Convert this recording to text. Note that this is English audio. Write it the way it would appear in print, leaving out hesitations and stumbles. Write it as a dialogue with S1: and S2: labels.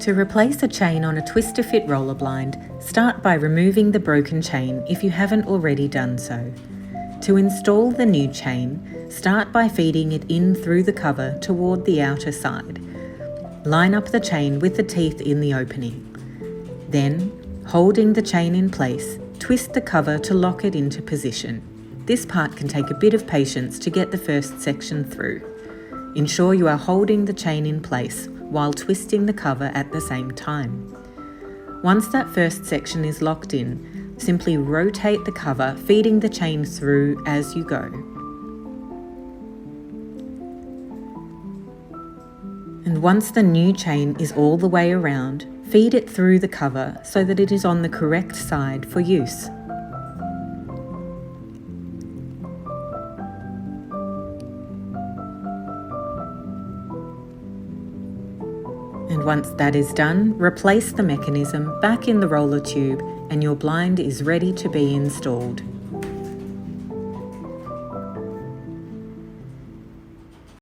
S1: To replace a chain on a Twist2Fit roller blind, start by removing the broken chain if you haven't already done so. To install the new chain, start by feeding it in through the cover toward the outer side. Line up the chain with the teeth in the opening. Then, holding the chain in place, twist the cover to lock it into position. This part can take a bit of patience to get the first section through. Ensure you are holding the chain in place while twisting the cover at the same time. Once that first section is locked in, simply rotate the cover, feeding the chain through as you go. And once the new chain is all the way around, feed it through the cover so that it is on the correct side for use. And once that is done, replace the mechanism back in the roller tube and your blind is ready to be installed.